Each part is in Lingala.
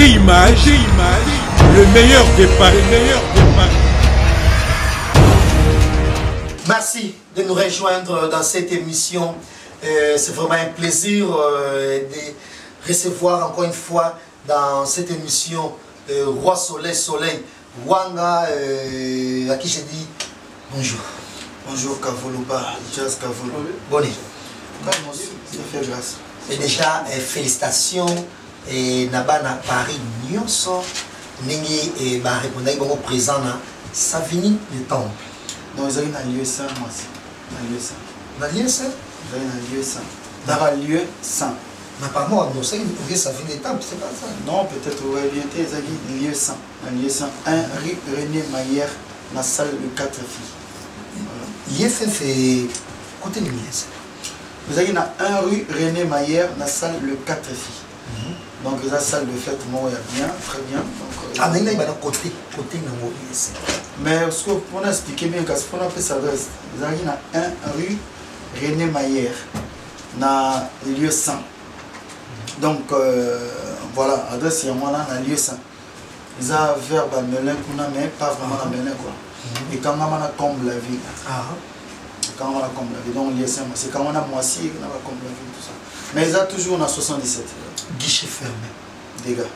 G-Image, le meilleur des paris. Merci de nous rejoindre dans cette émission. C'est vraiment un plaisir de recevoir encore une fois dans cette émission Roi Soleil Wanga, à qui j'ai dit bonjour. Bonjour Kavoloba, Jazz Kavolo. Bonne. Ça fait grâce. Et déjà, félicitations. Et Nabana Paris Nyonso, Ningi et Barépondai Bongo présent na Savini le temple. Donc ils ont un lieu saint, moi aussi. Un lieu saint. Un lieu saint? Ils ont un lieu saint. Dans un lieu saint. Mais pas moi, nous savons que Savini le temple, c'est pas ça. Non, peut-être au réalité, ils ont un lieu saint. Un lieu saint. Un rue René Maillère, la salle de 4 filles. Il fait côté de l'IS. Vous avez un rue René Maillère, la salle de 4 filles. Donc la salle de fête, moi, il y a bien, très bien. Donc, ah, mais il y a côté dans l'IS. Mais ce qu'on a expliqué bien, parce qu'on a fait ça, vous avez un rue René Maillère, dans le lieu saint. Donc voilà, adresse il y a moi là, dans le lieu saint. Ils ont vers Melun, mais pas vraiment dans Melun quoi. Et quand on a comble la ville. Quand on a comble la ville, donc le lieu saint, c'est quand on a moitié, on a comble la ville, tout ça. Mais ils ont toujours dans 77. Guichet fermé. Dégâts.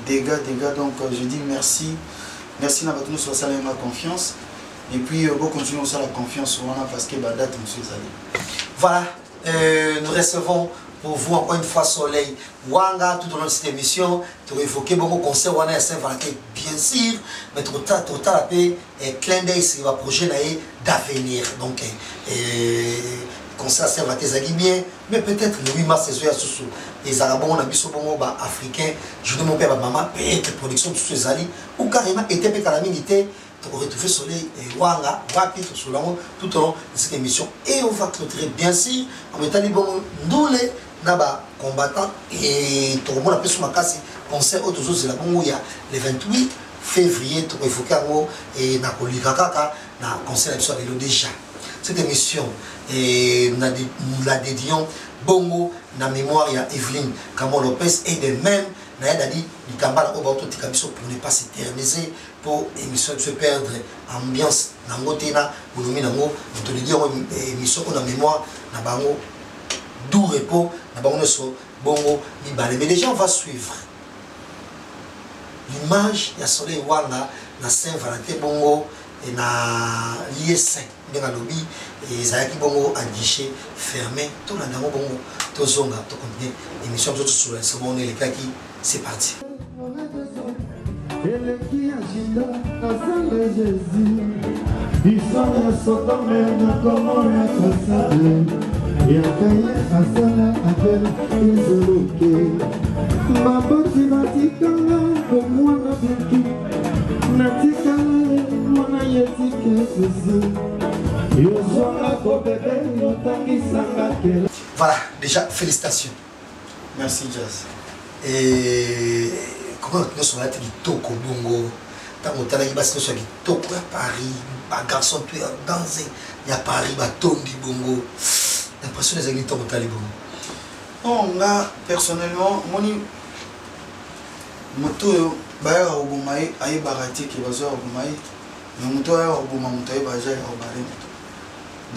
Dégâts, donc je dis merci. Merci d'avoir nous sur la confiance. Et puis, vous continuez aussi la confiance sur moi parce que la date, monsieur Zali. Voilà, nous recevons pour vous encore une fois Soleil Wanga tout au long de cette émission. Tu as évoqué beaucoup de concerts Wanga et Saint-Valentin, bien sûr, mais tout à paix et clin d'œil sur le projet d'avenir. Donc, concert Saint-Valentin, ça bien, mais peut-être le 8 mars, c'est sous les Arabes, on a vu ce bon africain, je dis mon père, ma maman, peut-être production de tous ces alliés, ou carrément était peut-être à la militaire. Pour retrouver Soleil et Wanga, tout au long de cette émission. Et on va clôturer bien sûr en mettant les bons doulés, naba combattants et tout le monde a pu se marquer concert autres choses là bon il y a le 28 février tout évoqué et na kolikaka na concert sur le déjà. Cette émission et nous la dédions bongo na mémoire il y a Evelyne Camon Lopez et de même Naïdadi du Kambala au bateau Tikabiso pour ne pas s'éterniser pour émission de se perdre ambiance nangotena bonomi nango te le dire émission on a mémoire na bango doux repos na bango so bongo libale mais déjà on va suivre l'image ya Soleil Wanga na Saint-Valentin bongo et na l'IS bien à lobby et Zayaki bongo à guichet fermé tout la nango bongo to zonga to continuer émission tout sur le second et les kaki. C'est parti. Voilà, déjà félicitations. Merci Jazz. Et comment nous sommes là, Toko Bongo, tant que tu as dit Toko à Paris, un garçon tu es dansé, il y a Paris, Tondi Bongo. L'impression des amis Toko Tali Bongo. Non, là, personnellement, moto baya obumaye ayi barati ki bazo obumaye mais moto ya obuma moto ya baja ya obare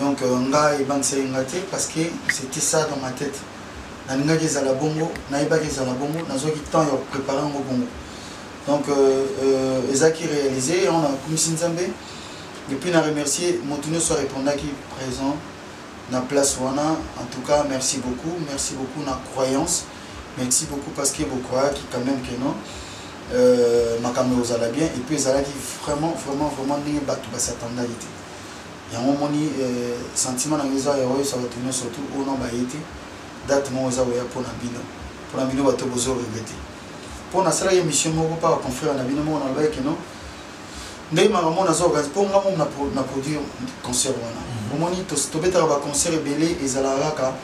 donc nga ibanse ngate parce que c'était ça dans ma tête. Naninga qui la bongo, naïba qui la bongo, nazoki temps ya préparer un bongo. Donc ezaki réalisé, on a comme Sinzambe. Et puis on a remercié Motunio soit répondant qui présent dans place wana. En tout cas, merci beaucoup na croyance. Merci beaucoup parce que vous croyez qui quand même que non. Ma caméra vous allez bien et puis ça qui vraiment n'est pas tout cette tendalité. Il y a un moment sentiment dans les heureux ça va tenir surtout au nom baïté. Date moi aux aouya pour la bino bateau besoin regretter pour na sala émission moi pas confrère na bino moi on a que non ndé ma maman na zo organiser pour moi na produire concert wana momoni to beta ba concert belé ezalaraka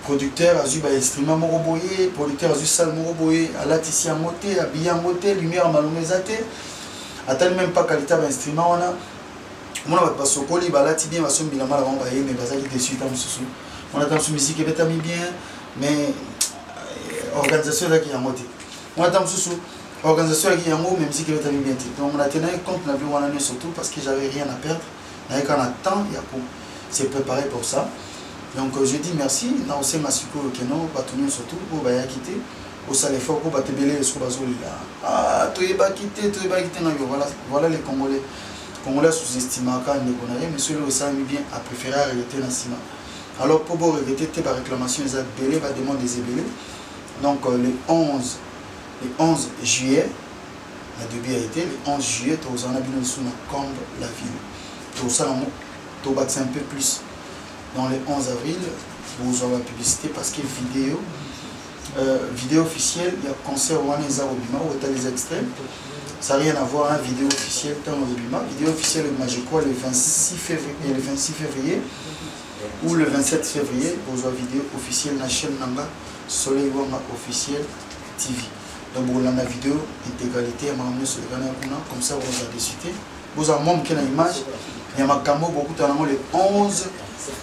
producteur azu ba instrument moko boye producteur azu salle moko boye alatisi ya moté habillé moté lumière malumezate atteint même pas qualité ba instrument wana mona ba sokoli balati bien ba sombila mala ba yé mais bazaki dessus tam susu. On a dans ce musique et bien, mais organisation là qui a monté on attend sous organisation qui a monté même si qui est bien donc on a tenu compte la vie on a surtout parce que j'avais rien à perdre et quand on a temps il y a pour se préparer pour ça donc je dis merci na aussi masiko que non pas tenir surtout pour ba quitter au salaire fort pour ba te belé sur bazoli là ah tu es pas quitter voilà les Congolais sous-estimés quand on est mais celui où ça bien a préféré arrêter dans ciment. Alors pour vous regretter par réclamation les belé va demander des belés. Donc le 11 juillet la début a été le 11 juillet tous en abîme sous comme la ville. Tout ça tout bat un peu plus. Dans le 11 avril vous aurez la publicité parce que vidéo officielle il y a concert Waneza Obima où tu as les extraits. Ça n'a rien à voir avec vidéo officielle dans le Obima. Vidéo officielle, je crois, le 26 février ou le 27 février, vous avez vidéo officielle dans la chaîne Nanga Soleil Wanga officiel TV. Donc, vous avez la vidéo intégralité, comme ça, vous avez décidé. Vous avez même une image. Il y a ma camo, beaucoup de le 11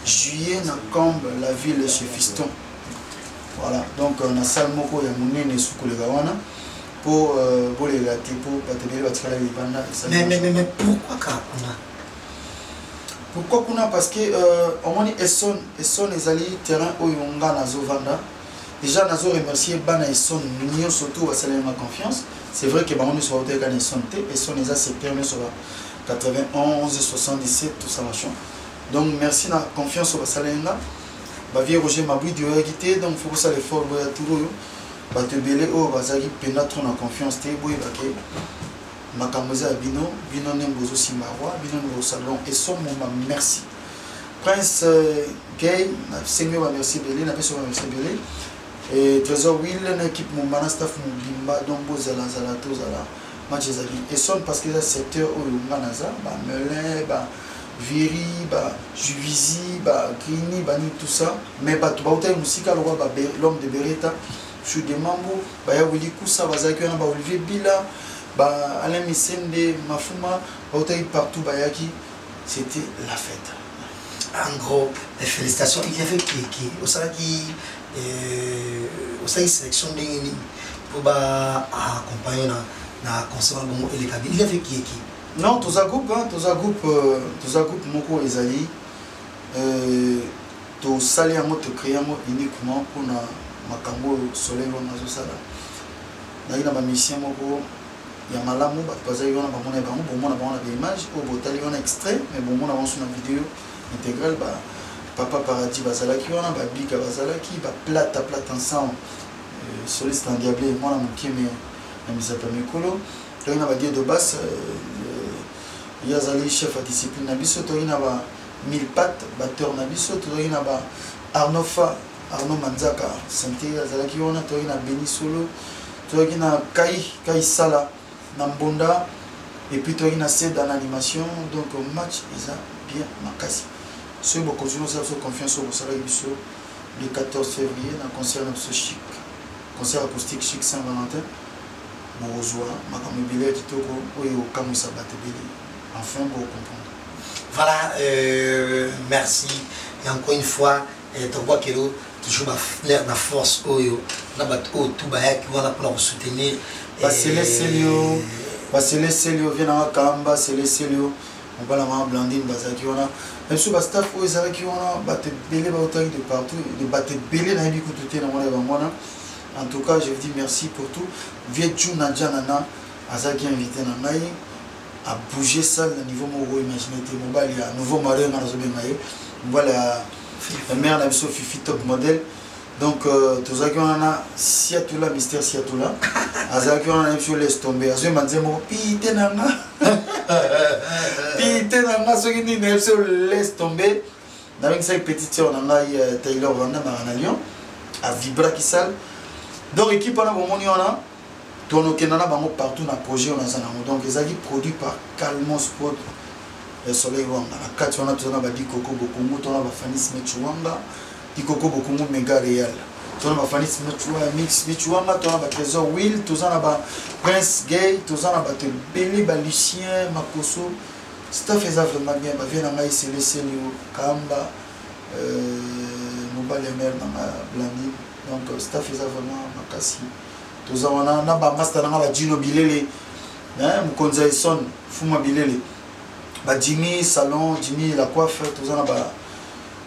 juillet, dans Combe, la ville chez Fiston. Voilà. Donc, on a salle moko, il y a mon nez sous le gawana. Pour les rater, pour partager le travail de Banda. Mais pourquoi Kakuna? Pourquoi Kuna? Parce que au moins Esson les alliés terrain où on a Nazo Vanda. Déjà Nazo remercier Bana Esson nous surtout à saluer ma confiance. C'est vrai que on soit au terrain Esson les a se permis sur 91 77 tout ça machin. Donc merci la confiance au Salenga. Ba vie Roger Maboui de réalité donc faut que ça les fort à tout. Bato belé o bazaki pena trop na confiance te boy baké makamboza bino nembozo simarwa bino no salon et son moment merci Prince Gay na seigneur wa merci belé na peso merci belé et Trésor Will na équipe mon bana staff mon bimba donc bozala to zala match ezaki et son parce que le secteur o nganaza ba Melin ba Viri ba Juvizi ba Grini ba ni tout ça mais ba to ba uta musika lo ba l'homme de Beretta sur des mambo, baya Willy Koussa, Bazakio, Olivier Bila, Alain Missende, Mafuma, partout, Bayaki, c'était la fête. En gros, félicitations. Il y avait qui au sein sélection de pour accompagner na concert et les cabines. Il y avait qui non, tous un groupe, Moko Ezali, tous sali en mode créé uniquement pour makambo soleil on nazo sala na ba mission moko ya malamu ba bazali on ba mona ba mona des images au botali on extrait mais bon on avance sur une vidéo intégrale ba papa paradis bazalaki on ba bika bazalaki ba plate ensemble soliste en diablé moi na mokie mais na misapa mikolo to ina ba dia de basse yazali chef à discipline na biso to ina ba mille pattes batteur na biso to ina ba Arnaud Manzaka, santé azalaki wana toki na Beni Solo, toki na Kai Sala, Nambonda, et puis toki na Ced en animation, donc le match ils a bien makasi. Ceux qui continuent à avoir confiance au Sala Ibiso, le 14 février, dans le concert chic, concert acoustique chic Saint-Valentin, Borozoa, Makamobile, Kitoko, Oyo Kamusa Batebeli, enfin pour comprendre. Voilà, merci, et encore une fois, tu vois que toujours la force oyo na bato tout baya qui vont pour soutenir Basile Celio vient na Kamba Basile Celio on va la Blandine bazaki wana même sur staff oyo ezaki wana batte belé ba autant de partout de batte belé na biku tout na mwana en tout cas je vous dis merci pour tout vieux Juna Janana azaki invité na ngai à bouger ça le niveau moko imaginer mobile ya nouveau marié na zo bengaye voilà la mère n'a Fifi top modèle donc tous ceux qui ont un Siatoula mystère Siatoula azaki on a même laisse tomber azo manzemo pite nanga ceux qui ni laisse tomber avec sa petite sœur nanga Taylor Vanda na Lyon à vibra qui sale donc équipe on a bon moni on a tono kenana bango partout na projet on a ça donc ezaki produit par Calmos Sport Soleil Wanga na kati wana tozana ba Dikoko Bokongo tona ba Fanis Mechuanga Dikoko Bokongo Mega Real tona ba Fanis Mechuanga Mix Mechuanga tona ba Trésor Will tozana ba Prince Gay tozana ba Belé ba Lucien Makoso staff eza vraiment bien ba vient ngai Célestin Kamba mobile mer na Blandi donc staff eza vraiment makasi toza wana na bamaster nanga bajino bilele mokonzi ya eson fuma bilele bajimi salon jimi la coiffe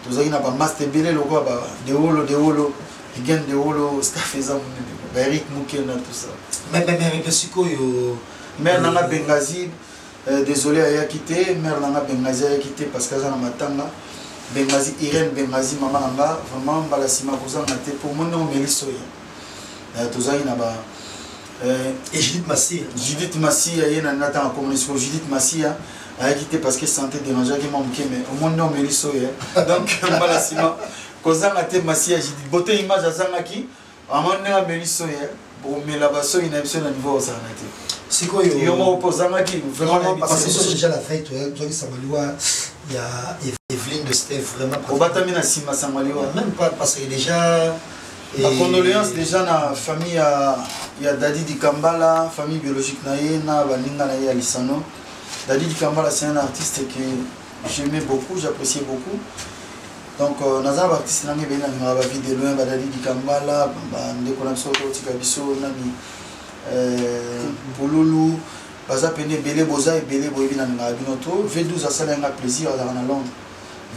tozaki na bamaster ebele lokola deolo igen deolo staff eza monene baeric mukena tout ça mais sikoyo mare nanga bengazi désolé ayaki te mare nanga bengazi ayaki te parce que aza na matanga bengazi irene bengazi mama nanga vraiment mbala nsima kozanga te po moni omeliso ye tozali na ba Judith Massia ye na natanga communication Judith Massia ayaki te parce que santé dérangeaki mwa moke mais omoni omeliso ye donc mbala nsima kozanga te Massia Judith bote image azangaki amoni ndenge ameliso ye bomela basoki na biso na niveau ozala na te sikoyo yo moko pozangaki vraiment parce que c'est déjà la fête toi Samaliwa il y a Evelyne de Steph vraiment obatami na sima Samaliwa même pas parce que déjà la condoléance déjà na famille ya Dadi Dikambala famille biologique na ye na baninga na ye ya Lisano. Dadi Dikambala c'est un artiste que j'aimais beaucoup, j'appréciais beaucoup. Donc naza ba artiste na ngebe na ba vie de loin ba Dadi Dikambala ba ndeko na biso tika biso nani Bolulu baza pene belé boza et belé boyebi na nga binoto V12 asala nga plaisir à na Londres.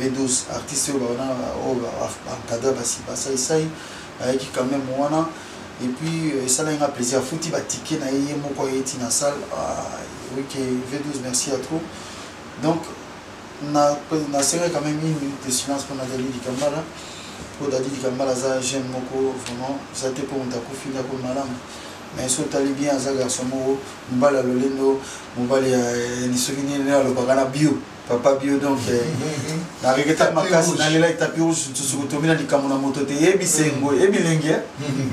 V12 artiste ba cadre basi isai avec quand même wana et puis ça là un plaisir fouti ba ticket na yé moko yeti na salle oui que V12 merci à trop donc na serré quand même une minute de silence pour Dadi Dikambala pour Dadi Dikambala ça j'aime moko vraiment ça te pour ta kofina pour madame mais so tali bien za garçon mo mbala lolendo mbala ya ni sokini na lo bagana bio papa bio donc na regeta makasi na lela itapi rouge tusukutomina likamona moto te ebisengo ebilenge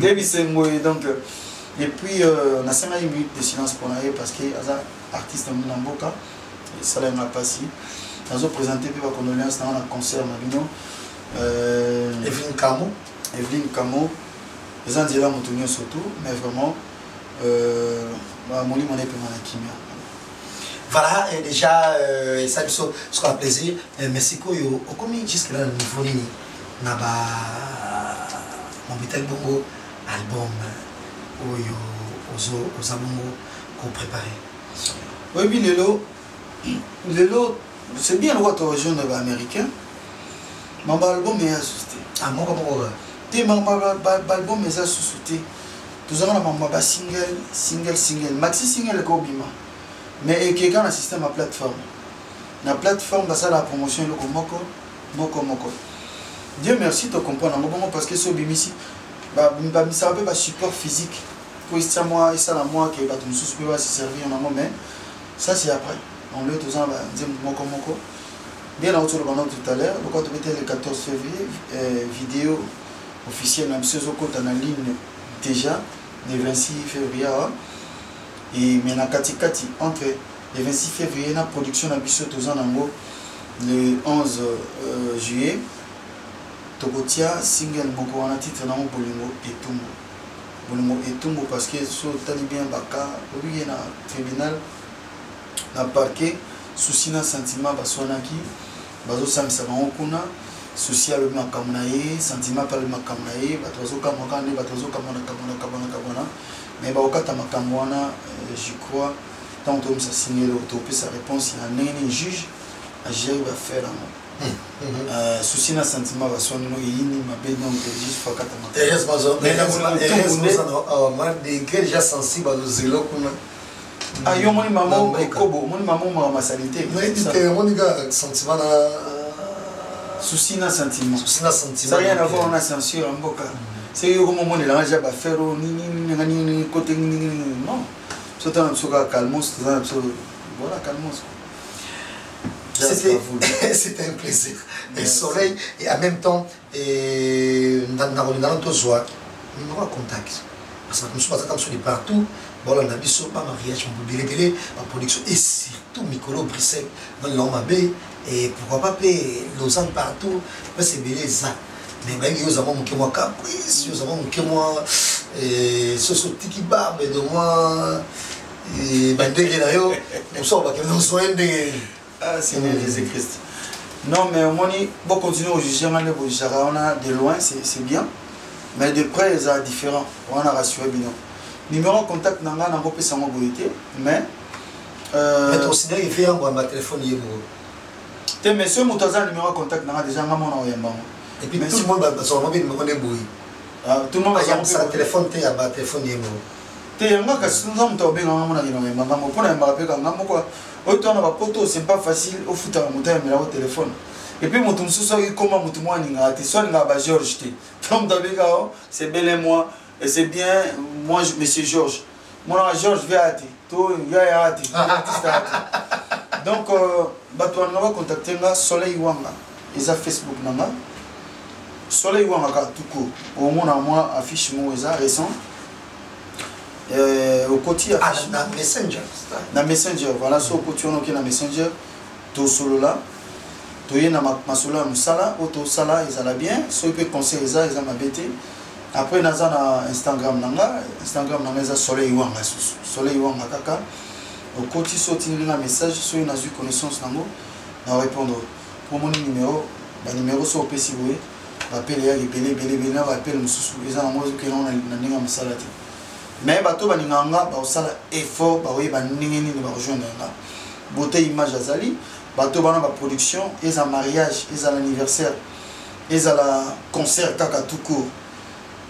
ebisengo donc et puis na sema une minute de silence pour naie parce que aza artiste na mboka et ça l'a passé nazo présenter pe ba condoléances na un concert na bino Evelyne Camo les gens là motonio surtout mais vraiment moni moné pe manakimia. Voilà, et déjà, ça ce qu'on a plaisir. Merci koyo. Okomi jusque là niveau nini. Naba mon bitel bongo album oyo ozo bongo qu'on préparer. Oui, bien lelo c'est bien le retour jeune américain. Mon album est assisté. Ah mon comment te mon album est assisté. Tout ça na mama single maxi single ko bima. Mais qui est dans le système à plateforme. La plateforme, c'est la promotion le moko. Dieu merci de comprendre parce que ce bimisi, ça un peu pas support physique. Pour ça moi et ça la moi qui va tout nous peut se servir en amont mais ça c'est après. On le tous en va dire moko. Bien autour de tout à l'heure, le quand on le 14 février vidéo officielle même ce compte en ligne déjà le 26 février. Et maintenant, entre le 26 février, la production de Bissot le 11 juillet, Tokotia single beaucoup en titre dans Bolimo et Tumbo parce que sur Talibien Baka, il y a un tribunal, un parquet, souci d'un sentiment, Baswanaki, Bazo Samsama Okuna, souci à le Makamnae, sentiment par le Makamnae, Batozo Kamakane, Batozo Kamana. Mais Baokata Makamwana, je crois, tant que ça signé l'autopsie, sa réponse, il y a un juge à gérer va faire un souci d'un sentiment, va soigner nos yini, ma belle nom de juge, Fakata Makama. Des déjà sensibles à nos zélos. Ah, yo, mon maman, Kobo, mon maman, ma salité. Mon gars, sentiment. Souci d'un sentiment. Ça n'a rien à voir en censure en boca. C'est au moment où les gens vont faire ni côté non. C'est un peu calmos, voilà calmos. C'était un plaisir. Le soleil et en même temps dans notre joie, nous avons contact. Parce que nous sommes attention de partout. Bon, on a vu sur ma mariage, on peut bien ma production et surtout Mikolo Bruxelles dans l'homme et pourquoi pas Lausanne partout, c'est bien ça. Mais nous avons mon caprice, nous avons mon ce tiki barbe de moi et nous sommes Seigneur Jésus-Christ. Non, mais on va continuer au jugement de de loin, c'est bien. Mais de près, c'est différent. On a rassuré bien. Numéro de contact, n'a pas pu s'en mobilité, mais. Mais ton signal, il fait un téléphone. Mais ce numéro de contact, n'a déjà pas mon et puis tout le monde a son mobile, mais on est bouilli. Tout le monde a son téléphone, tu as un téléphone. Tu es un gars qui a un téléphone. C'est pas facile au foot à monter un téléphone. Et puis, mon comment Georges, c'est bel et moi, et c'est bien, moi, monsieur Georges. Moi, Georges, viens donc, on va contacter Soleil Wanga, ils ont Facebook. Soleil Wanga, tout court. Au moins, moi, affiche moi, récent. Au côté affiche. Ah, dans Messenger. Dans Messenger, voilà, sur le côté, on a dans Messenger, tout solo là. Tu na masolo musala auto sala ezala bien so peut conseiller ça ils ont bêté après naza na Instagram nanga za soleil wanga kaka au côté sorti na message so na eu connaissance nango na répondre pour mon numéro so pesi boye appel ya belé na appel mususu eza na mozo ke na ninga musala te mais bato baninganga ba sala effort ba oui ba ningeni ba rejoindre na beauté image azali bateau bana ba production et un mariage et un anniversaire et un concert kaka tout court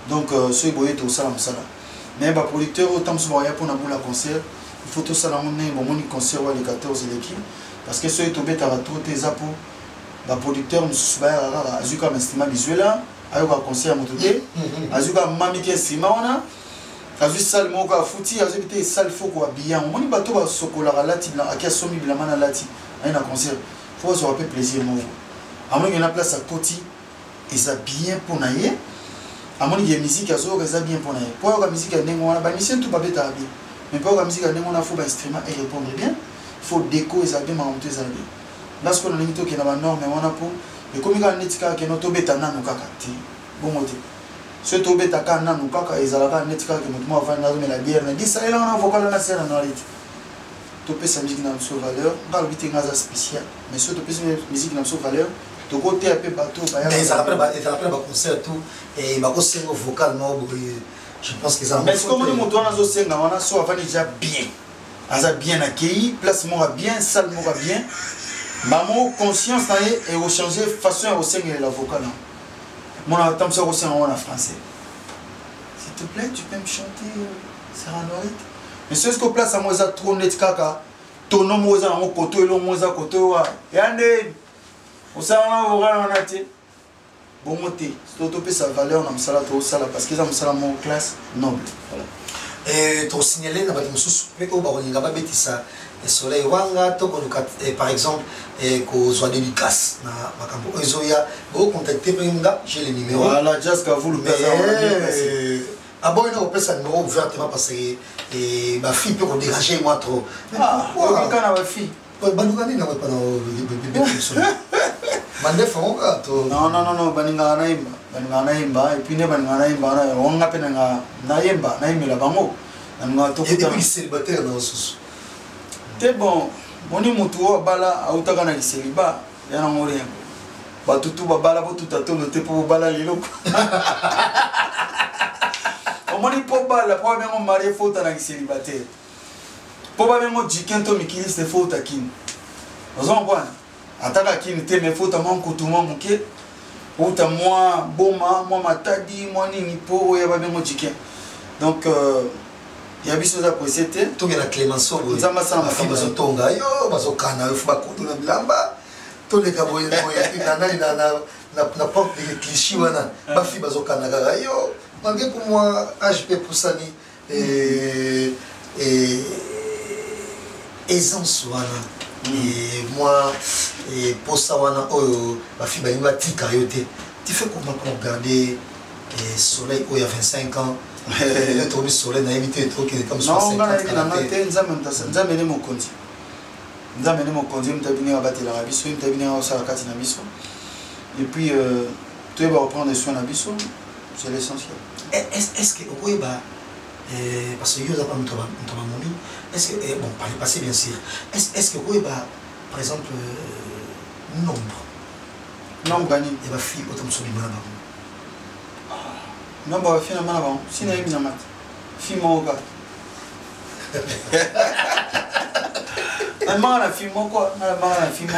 donc ce boye to sala musala mais ba producteur autant so ya pour na bula concert il faut tout ça na moni bon moni concert wa le 14 l'équipe parce que ce to beta ba tout tes apo ba producteur mususu ba rara azuka estima visuela ayo ba concert motote azuka mami ke sima wana azu salle moko afuti azu bité salle foko wa bien moni bateau ba sokola lati na akia somi bilamana lati un concert, il faut se rappeler plaisir. À mon il y a une place à côté, et ça bien pour naïe. À mon il y a une musique à zo, et ça bien pour naïe. Pour la musique à n'engo, on a mission tout pas bête à bien. Mais pour la musique à n'engo, on a faut un instrument et répondre bien. Il faut déco et ça bien monter ça bien. Parce qu'on a une qui n'a pas norme, mais on a pour. Et comme il y a une étiquette qui est notre bête à nan ou kaka, bon moté. Ce to bête à nan ou kaka, ils allaient pas une étiquette qui nous fait une la bière. Mais ça il y a un vocal na serre na réalité. Topé sa musique dans sa valeur, pas le ngaza spécial, mais ce topé sa musique dans sa valeur, to côté un peu bateau. Mais ça après concert tout et ma concert vocal non, je pense que ça. Mais est-ce que mon moto na zo senga wana so avant déjà bien, aza bien accueilli, place moi bien, salle moi bien, maman conscience na et au changer façon au senga la vocal. Mon attend ça au senga en français. S'il te plaît, tu peux me chanter Sarah Noël. Mais ce que place à moi ça trop net kaka ton nom moi ça mon côté le moi ça côté wa yande on ça on va on a été bon moté c'est topé sa valeur na msala to sala parce que ça msala mon classe noble voilà et to signaler na ba mususu pe ko ba olinga ba betisa soleil wanga to ko par exemple ko zo dédicace na makambo ezoya bo contacter pe nga j'ai le numéro voilà just ka vous le passer ah bon, il a un numéro ouvertement parce que ma fille peut déranger moi trop. Ah, pourquoi quand on a ma fille? Banugani n'a pas non, Baningana imba, et puis ne Baningana imba, on a peine na yemba, na imela bango. Et puis célibataire dans ce. T'es bon, mon imutuo bala, autagana di célibat, yana mourir. Batutu babala, tout à tout, le te pour bala lilo. Moni poba la poba bengo marié faut ta célibataire. Poba bengo jiken mikili c'est faut ta kin. Ozon quoi? Ataka kin te me faut ta mon kutuma muke. Ou ta moi boma, moi matadi, moi nini po ya ba bengo jiken. Donc ya biso za posete to ngena Clémenceau bo. Nzamba sana ma fille zo tonga yo bazo kana yo fuba kutu na bilamba. To le kabo na porte de cliché wana. Ba fille bazo kana ga yo. Malgré pour moi, HP Poussani et aisance et moi et pour ça ma fille va t'y tu fais comment pour regarder le soleil où il y a 25 ans le tour du soleil n'a évité trop qu'il est comme 60 ans et puis tu vas reprendre soin d'abisso. C'est l'essentiel. Est-ce que oui parce que yo pas est-ce que bon par le passé bien sûr est-ce que oui par exemple nombre gagné et ma fille autant sur Non, bah, finalement, avant, si n'a pas mat, film au gars. La film quoi, la film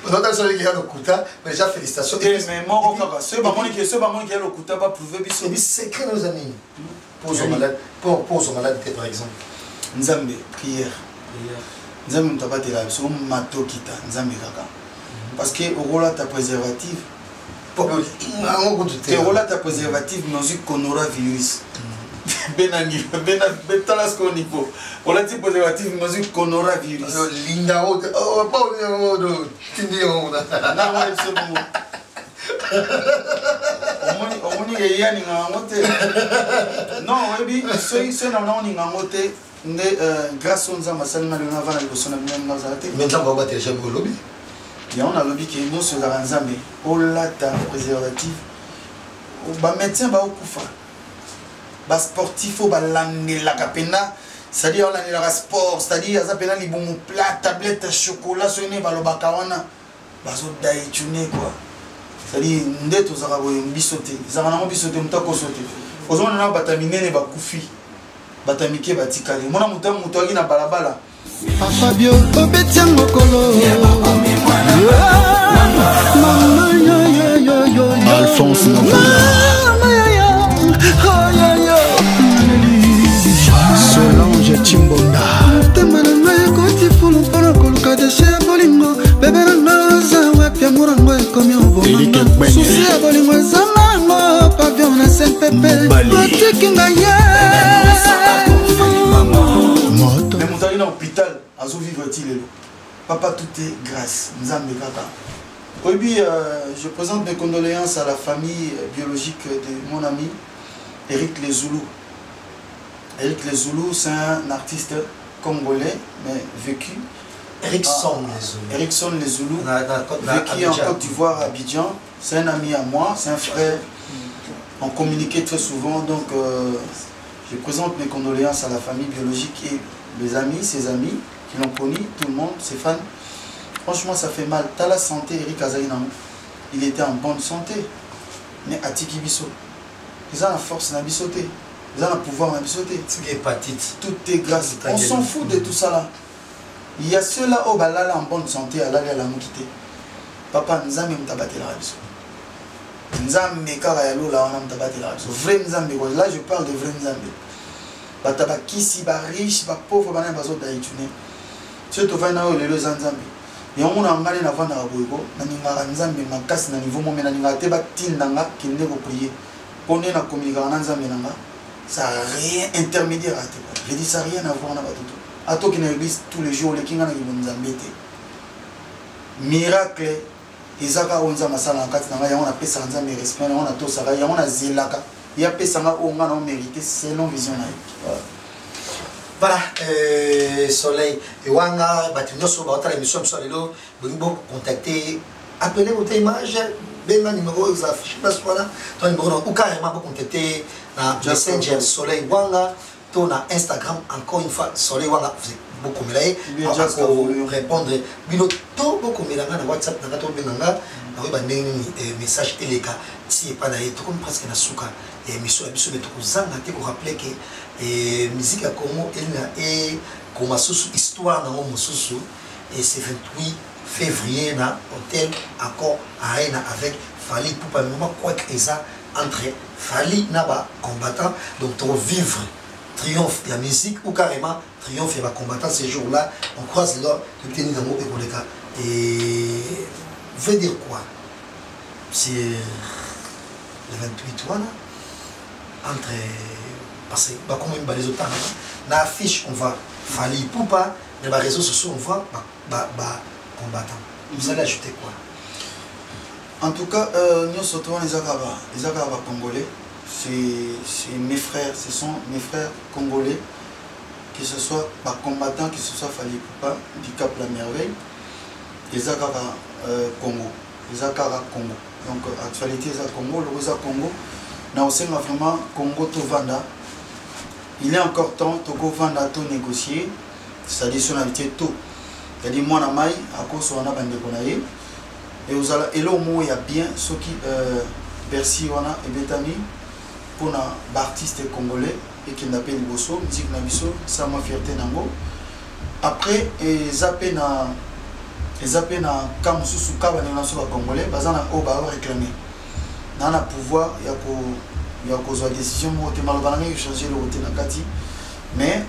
vous avez celui qui a le Kuta, mais déjà félicitations. Mais moi, c'est pas moi qui a le Kuta, pas prouver. C'est secret, nos amis. Pose aux malades, par exemple. Nzambe, prière. Nzambe n'a pas été là, c'est un mato qui t'a, Nzambe kaka. Parce que au rôle ta préservative, tu rôle ta préservative, mais aussi qu'on aura virus. Benani, Betalas qu'on niveau. On a dit préservative, mais aussi qu'on aura virus. Linda, oh, pas de Tindi, on a. Non, oui, c'est non, grâce aux hommes, ça n'a pas de son ami. Maintenant, on va télécharger au lobby. Il y a un lobby qui est bon sur la Nzambe. Oh là, ta préservative. Bah, médecin, bah, au koufa. Bah, sportif, bah, l'année, la capena. C'est-à-dire, l'année, la sport. C'est-à-dire, ça pena, les bons plats, tablette, chocolat, sonné, bah, le bakawana. Bah, so daïtuné, quoi. C'est-à-dire, ndé, tous arabes, bisoté. Ils ont bisoté, m'tako sauté. Aux hommes, on a bataminé, bah, koufi. Batamike batikali mona mutu na balabala Fabio obetia mokolo Alphonse Solange Chimbonda Temana koti fulu para koluka de chez Bolingo bébé naza wapia murango ekomi oboma susi ya bolingo ezango pavio na SNPP batikinga mais mon dans l'hôpital à vivre-t-il papa tout est grâce Nzambe kaka. Oui, je présente mes condoléances à la famille biologique de mon ami Eric Lezoulou. Eric Lezoulou, c'est un artiste congolais mais vécu. Erickson Lezoulou. Erickson Lezoulou, vécu en Côte d'Ivoire à Abidjan. C'est un ami à moi, c'est un frère. On communiquait très souvent, donc je présente mes condoléances à la famille biologique et les amis, ses amis qui l'ont connu, tout le monde, ses fans. Franchement, ça fait mal. T'as la santé, Eric Azaïnamou. Il était en bonne santé. Mais à Tiki Bisso, ils ont la force de bissoter. Ils ont le pouvoir de bissoter. Tout est grâce. On s'en fout de tout ça là. Il y a ceux-là au balala en bonne santé, à l'aller à la moukité. Papa, nous avons tabaté la raison. Nous avons mis carayalo là, on a tabaté la raison. Vrai Nzambe, là je parle de vrai Nzambe. Bataba kisi, ba riche, ba pauvre, ba n'a pas d'autre d'aïtuner. Si tu vas dans le Nzambe. Et on a engagé la vente à Boygo, Naninga Nzambe, ma casse na niveau moment, Naninga Teba Tindanga, qui n'est pas prié. Pour nous, la communication Nzambe, ça n'a rien intermédiaire à Teba. Je dis ça n'a rien à voir avec tout. À toi qui est l'église tous les jours, les Kinga Nzambe. Miracle, Isaka Onza Masala en 4 ans, on a fait ça Nzambe respect, on a tout ça, on a Zelaka. Il y a fait ça, on a mérité selon vision. Voilà, Soleil, et Wanga, Batinyo Soba, la émission de Solelo, vous pouvez contacter, appelez votre image, ben numéro, vous affichez pas ce là, ton numéro, ou carrément vous contacter dans Messenger Soleil Wanga, ton Instagram, encore une fois, Soleil Wanga, vous êtes beaucoup mélangé, pour répondre, bino tout beaucoup mélangé dans WhatsApp, dans votre benanga, dans votre message LK, si pas d'ailleurs, tout comme presque na souka, et mission, mission, mais tout vous en rappeler que et musique à Congo et comme sous histoire dans mon sous et c'est 28 février na hôtel encore arena avec Fali pour pas moment quoi que ça entre Fali naba combattant donc on vivre triomphe de la musique ou carrément triomphe et va combattant ces jours-là on croise là que tenir dans mon école et veut dire quoi c'est le 28 voilà entre parce que comme une balise autant na affiche on va Fali Poupa mais les réseaux sociaux on va combattant vous allez ajouter quoi en tout cas nous surtout les Akaba congolais c'est mes frères ce sont mes frères congolais que ce soit par combattant que ce soit Fali Poupa du Cap la Merveille les Akaba Congo les Akaba Congo donc actualité les Congo le Rosa Congo na aussi vraiment Congo to vanda. Il est encore temps de tout négocier, c'est-à-dire si on a tout. C'est-à-dire moi, je suis à cause de la bande et vous allez, et là, il y a bien ceux qui Bercy, et Betami, pour un artiste congolais et qui n'appelle Liboso, musique Nabiso, ça m'a fierté nango. Après, ils appellent na Kamsusu Kabanelaso congolais, bazana oba réclamer. Dans le pouvoir, il y a des décisions qui ont changé le route nakati. Mais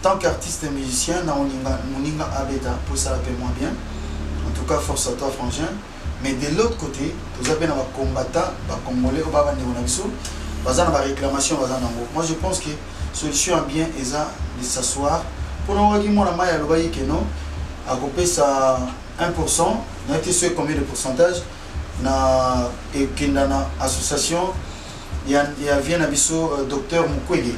tant qu'artiste et musicien, on a abeta pour ça la moins bien. En tout cas, force à toi, frangin. Mais de l'autre côté, vous avez un combattant, un congolais, un réclamation. Moi, je pense que la solution bien est de s'asseoir. Pour nous, on a coupé ça 1%. On a été sur combien de pourcentage? Na association, il y a bien un docteur Mukwege.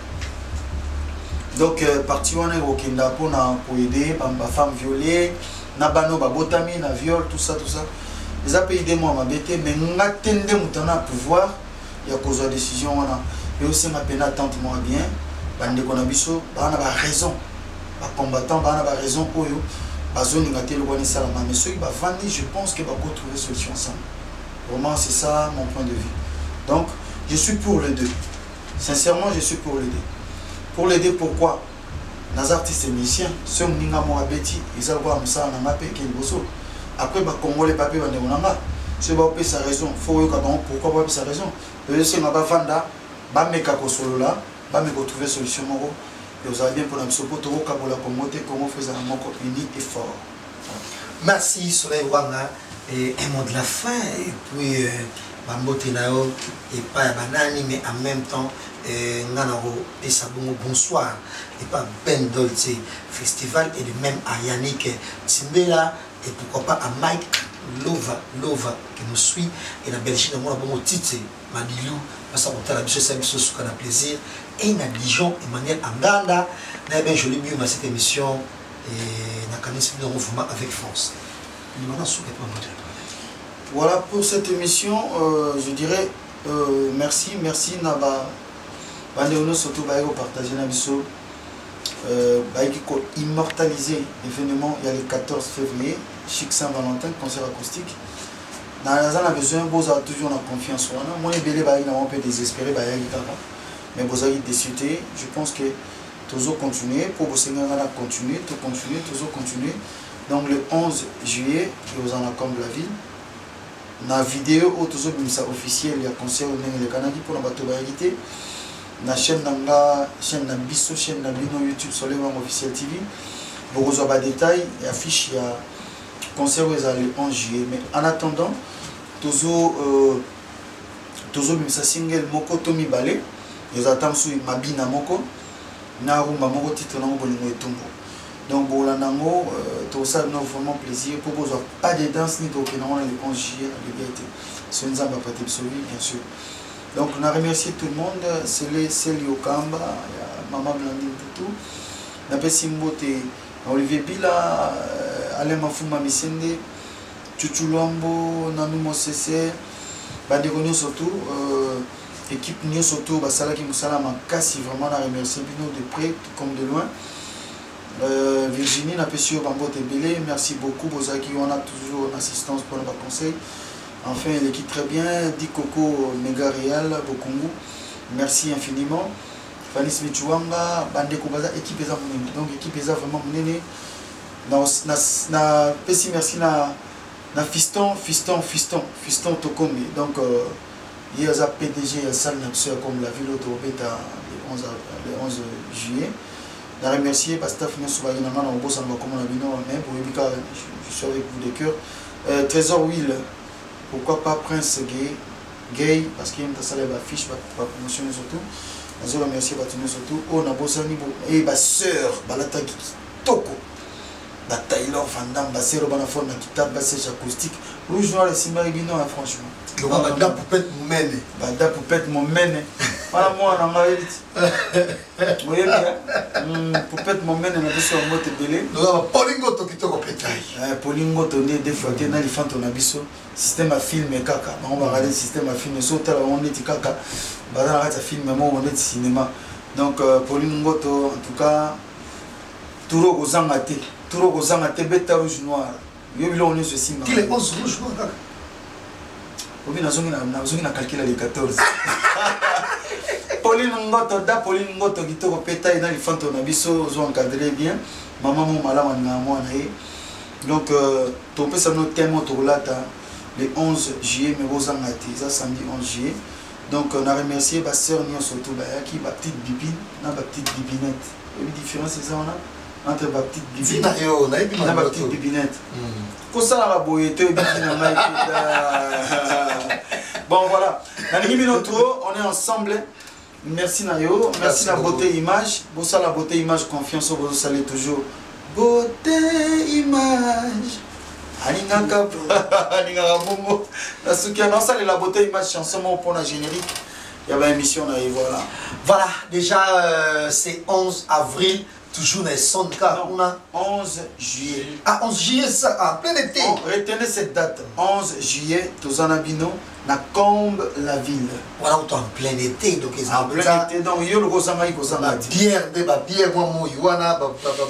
Donc, parti on est au Kenda pour aider les femmes violées, nabano babotami, na viol, tout ça. Les a payé des mois, mais nous attendons à pouvoir, il y a cause de décision. Et aussi, ma peine attente moins bien, bande qu'on a biso, on a raison. Les combattants, on a raison. Mais ceux qui vont vendre, je pense qu'ils vont trouver une solution ensemble. Vraiment, c'est ça mon point de vue. Donc, je suis pour les deux. Sincèrement, je suis pour les deux. Pour les deux, pourquoi? Les artistes et musiciens, ceux qui ont été ils ont ça après, les Congolais papiers vont dire c'est pas sa raison. Faut pourquoi pas sa raison. Le c'est ma bafanda, ba meka ko solo là, ba me trouver solution moko. Et vous allez bien pour la sopo to ka pour la communauté comment faire un moko uni et fort. Merci Soleil Wanga et un mot de la fin et puis Bambote Nao et pas banani mais en même temps Nganaro et Sabongo bonsoir et pas Ben Dolce Festival et de même à Yannick Timbela et pourquoi pas à Mike Lova qui nous suit et la Belgique nous a bon titre Madilou parce qu'on t'a la biche ça biche sous plaisir et na Dijon Emmanuel Anganda na bien joli mieux dans cette émission et na canis de mouvement avec France. Voilà pour cette émission, je dirais merci Naba Bandéono surtout Baïgo partager Nabiso Baïgo immortaliser l'événement il y a le 14 février Chic Saint-Valentin, concert acoustique. On a besoin, vous avez toujours la confiance. Moi, je suis un peu désespéré, mais vous avez décidé. Je pense que toujours continuer, pour vous continuer, toujours continuer. Donc le 11 juillet, vous en avez comme la ville. Dans la vidéo, toujours officielle, il y a concert au Canada pour la bateau réalité. Dans la chaîne Nabiso, chaîne Nabino YouTube, sur le officiel TV. Vous avez des détails, il y a affiche, il y a concert le 11 juillet. Mais en attendant, toujours single Moko Tomi Balé, ils attendent sur Mabina Moko, Narumba Moko titre Nango Bolingo et Tumbo. Donc, Bolanango, tout ça nous vraiment plaisir. Pour vous, pas de danse ni d'aucun nom, le 11 juillet, la liberté. C'est une zamba pas bien sûr. Donc, on a remercié tout le monde. C'est Yokamba, Maman Blandine Poutou, Napé Simbote, Olivier Bila, Alain Mafuma Missende, Chuchulombo, Nanou Mosese, Badegonio surtout, équipe Nio surtout, Basalaki Moussala Makassi, vraiment on a remercié Bino de près comme de loin. Virginie, Napessio Bambo Tebele, merci beaucoup, Bozaki, on a toujours une assistance pour nos conseils. Enfin, l'équipe très bien, Di Coco, Mega Real, Bokungu, merci infiniment. Fanny Smichouanga, Bande Kubaza, équipe Eza Mounene. Donc, équipe Eza vraiment Mounene. Merci na Fiston Tokombi. Donc, il y a un PDG, il y a salle comme la ville autobéta le 11 juillet. Je remercie parce que je suis avec vous de cœur. Trésor Will, pourquoi pas Prince Gay, parce qu'il y a une salle d'affiche pour promotionner surtout. Je remercie surtout. On a bossé et ma soeur, Balata Toko. La Taylor Vandam, Bassero Banafon, Nakita, Bassage acoustique. Rouge noir et Simaribino, franchement. Le Bada Poupette Mène. Bada Poupette Mène. Voilà, moi, on a dit. Vous voyez bien? Poupette Mène, on a dit sur un mot belé. Nous avons Paulingo Tokito Pétaille. Paulingo Toné, des fois, on a les fantômes, on a biso. Système à film et caca. On va regarder le système à film. Sauf on est caca. On va regarder le film, mais on est cinéma. Donc, Paulingo, en tout cas, Touro Ozangate. Touro Ozangate, Beta Rouge Noir. Il y a eu ce signe. Qui est 11 rouge noir? obi nazongi na calcula les 14 Pauline Ngoto kitoko peta ina lifanto na biso zo encadrer bien maman mon malama na mwana e donc to pesa no thème to lata le 11 juillet mais vous en ati ça samedi 11 juillet donc on a remercié ma sœur Nyon surtout qui ma petite bibine na ma petite bibinette la différence c'est ça on a entre ma petite bibinette et ma petite bibinette pour ça la boyete bon voilà on est ensemble. Merci Nayo, merci la beauté image. Bon ça la beauté image confiance au beau salut toujours. Beauté image. Alingaka bongo. La soukia non ça la beauté image chanson pour la générique. Il y avait une émission là et voilà. Voilà, déjà c'est 11 avril. Toujours dans les sons de cas, on a 11 juillet. Ah, 11 juillet, ça, en plein été. Retenez cette date, 11 juillet, Tozanabino, na Combe la ville. Voilà, on est en plein été, donc ils en plein été, donc il y a le Gosama, il y a bière, moi, moi, Yoana,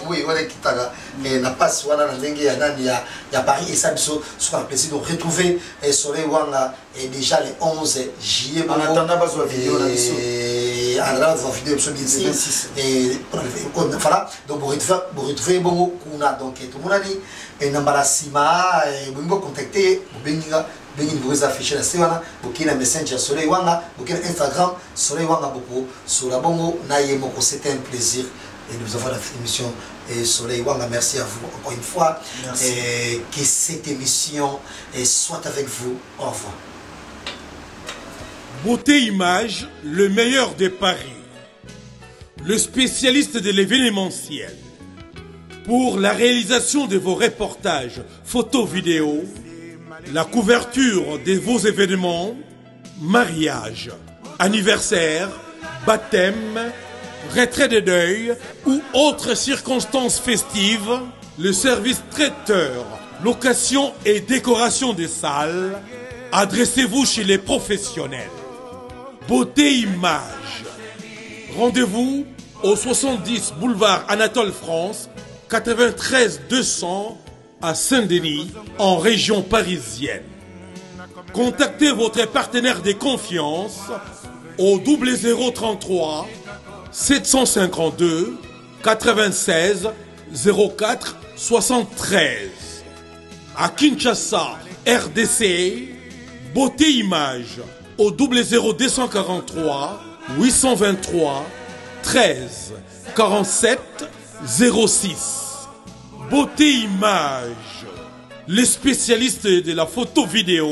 Yoana, Kitara, mais n'a pas Swana, il y a Paris et ça, ce qu'on a plaisir de retrouver le soleil, et déjà le 11 juillet. En attendant, pas de vidéo là, et voilà donc vous retrouvez bon donc tout le monde et Nambarasima et vous contacter vous afficher la séance vous qui na messenger soleil wanga vous qui Instagram soleil wanga beaucoup sur la bongo naïmo c'était un plaisir et nous avons la émission et soleil wanga merci à vous encore une fois et que cette émission soit avec vous au revoir. Beauté Image, le meilleur de Paris. Le spécialiste de l'événementiel. Pour la réalisation de vos reportages, photos, vidéos, la couverture de vos événements, mariage, anniversaire, baptême, retrait de deuil ou autres circonstances festives, le service traiteur, location et décoration des salles, adressez-vous chez les professionnels. Beauté Image. Rendez-vous au 70 boulevard Anatole France, 93 200 à Saint-Denis, en région parisienne. Contactez votre partenaire de confiance au 0033 752 96 04 73. À Kinshasa, RDC, Beauté Image au 00243 823 13 47 06. Beauté Image, les spécialistes de la photo vidéo.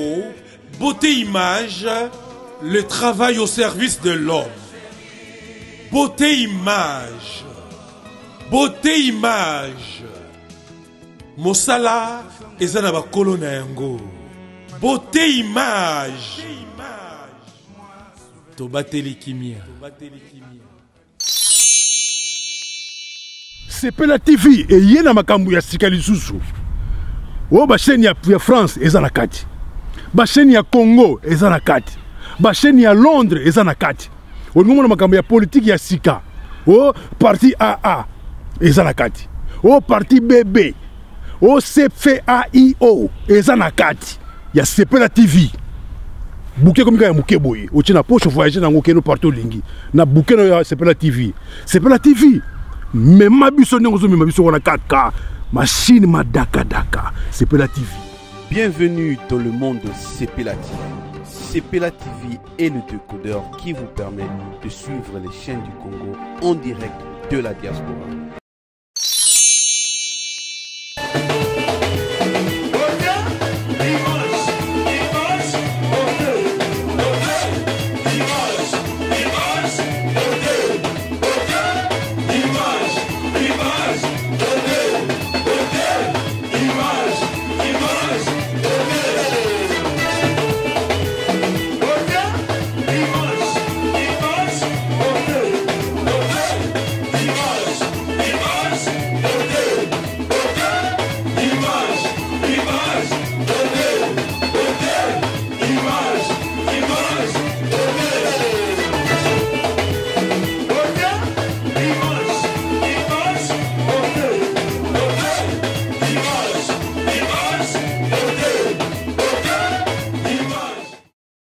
Beauté Image, le travail au service de l'homme. Beauté Image, Beauté Image. Mosala ezana ba kolona yango. Beauté Image. Tobateli kimia. Sepela TV et yena makambu ya sikali susu. O ba chaîne ya France ezana kati. Ba chaîne ya Congo ezana kati. Ba chaîne ya Londres ezana kati. O ngomona makambu ya politique ya sika. O parti AA ezana kati. O parti BB. O CFAIO ezana kati. Ya Sepela TV. Bouquet comme ya muke boye. O tina poche voyager na ngokeno partout lingi. Na bouquet na Sepela TV. Sepela TV. Mais ma biso n'engozo mais ma biso wana 4K. Machine ma daka. Sepela TV. Bienvenue dans le monde de Sepela TV. Sepela TV est le décodeur qui vous permet de suivre les chaînes du Congo en direct de la diaspora.